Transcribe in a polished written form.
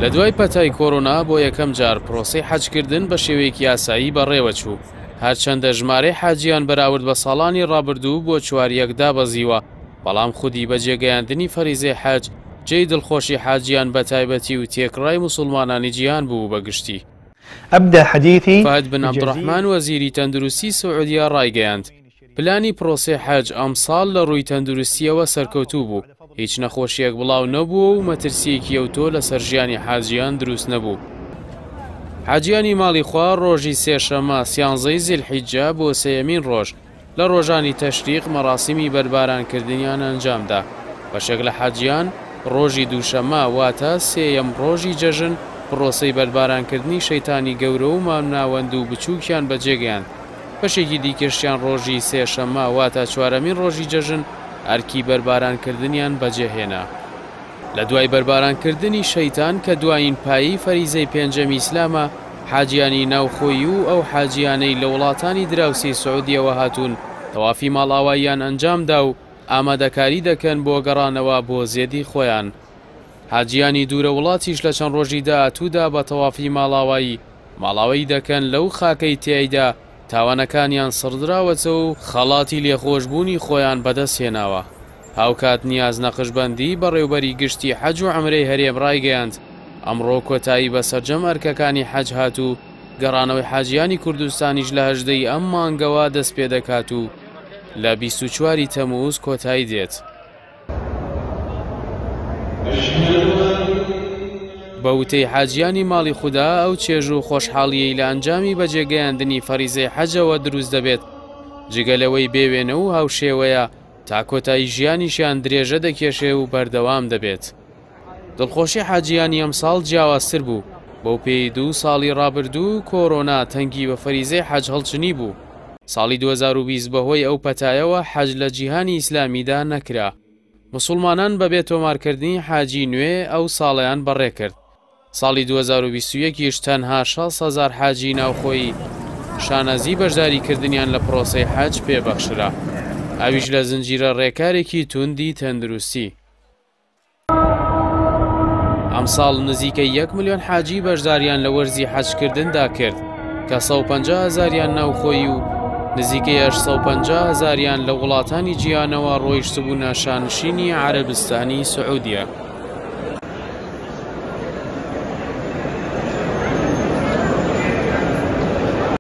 لە دوای پەتای کۆڕۆنا بۆ یەکەم جار پرۆسەی حەجکردن بە شێوەیەکی یاسایی بەڕێوەچوو. هەرچەندە ژمارەی حاجیان بەراورد بە ساڵانی ڕابردوو بۆ 4 دابەزیوە، بەڵام خودی بە جێگەیاندنی فەریزەی حەج جێی دڵخۆشی حاجیان بە تایبەتی و تێکڕای موسڵمانانی جیهان بوو بەگشتی. فهد بن عەبدوڕەحمان وەزیری تەندروستی سعودیا ڕایگەیاند پلانی پرۆسەی حەج ئەمساڵ لە ڕووی تەندروستیەوە سەرکەوتوو بوو، هیچ نەخۆشیەک بڵاو نەبووە و مەترسیەکی ئەوتۆ لەسەر ژیانی حاجیان دروست نەبوو. حاجیانی ماڵی خوا ڕۆژی سێشەمە 13 زیلحیجە بۆ سەیەمین ڕۆژ لە ڕۆژانی تەشریق مەراسیمی بەربارانکردنیان ئەنجامدا. بەشێک لە حاجیان ڕۆژی دووشەمە واتە سێیەم ڕۆژی جەژن پرۆسەی بەربارانکردنی شەیتانی گەورە و مامناوەند و بچووکیان بەجێگەیاند. بەشێکی دیکەشیان ڕۆژی سێشەمە واتە 4مین ڕۆژی جەژن ئەرکی بەربارانکردنیان بەجێهێنا. لە دوای بەربارانکردنی شەیتان کە دوایین پایی فەریزەی پێنجەمی ئیسلامە، حاجیانی ناوخۆیی و ئەو حاجیانەی لە وڵاتانی دراوسی سعودیەوە هاتوون تەوافی ماڵاواییان ئەنجامدا و ئامادەکاری دەکەن بۆ گەڕانەوە بۆ زێدی خۆیان. حاجیانی دوورە وڵاتیش لە چەند ڕۆژی داهاتوودا بە تەوافی ماڵاوایی دەکەن لەو خاکەی تێیدا تاوانەکانیان سڕدراوەچە و خەڵاتی لێخۆشبوونی خۆیان بەدەستهێناوە. هاوکات نیاز نەقشبەندی بەڕێوبەری گشتی حەج و عەمرەی هەرێم ڕایگەیاند ئەمڕۆ کۆتایی بە سەرجەم ئەرکەکانی حەج هاتوو، گەڕانەوەی حاجیانی کوردستانیش لە 18ی ئەم مانگەوە دەست پێ دەکات و لە 24 تەمووز کۆتایی دێت. بە وتەی حاجیانی ماڵی خودا ئەو چێژ و خۆشحاڵیەی لە ئەنجامی بەجێگەیاندنی فەریزەی حەجەوە دروست دەبێت، جگەلەوەی بێوێنە و هاوشێوەیە تا کۆتایی ژیانیشیان درێژە دەکێشێ و بەردەوام دەبێت. دڵخۆشی حاجیانی ئەمساڵ جیاوازتر بوو، بەو پێی 2 ساڵی ڕابردوو کۆڕۆنا تەنگی بە فەریزەی حەج هەڵچنی بوو. ساڵی 2020 بەهۆی ئەو پەتایەوە حەج لە جیهانی ئیسلامیدا نەکرا. موسڵمانان بەبێ تۆمارکردنی حاجی نوێ ئەو ساڵیان بەڕێ کرد. ساڵی 2021 تەنها 6,000 حاجی ناوخۆیی شانەزی بەشداریکردنیان لە پرۆسەی حەج پێبەخشرا، ئەویش لە زنجیرە ڕێکارێکی توندی تەندروستی. ئەمساڵ نزیکەی 1 ملیۆن حاجی بەشداریان لە وەرزی حەجکردندا کرد کە 150,000یان ناوخۆیی و نزیکەی 850,000یان لە وڵاتانی جیهانەوە ڕۆیشتبوونە شانشینی عەرەبستانی سعودیە.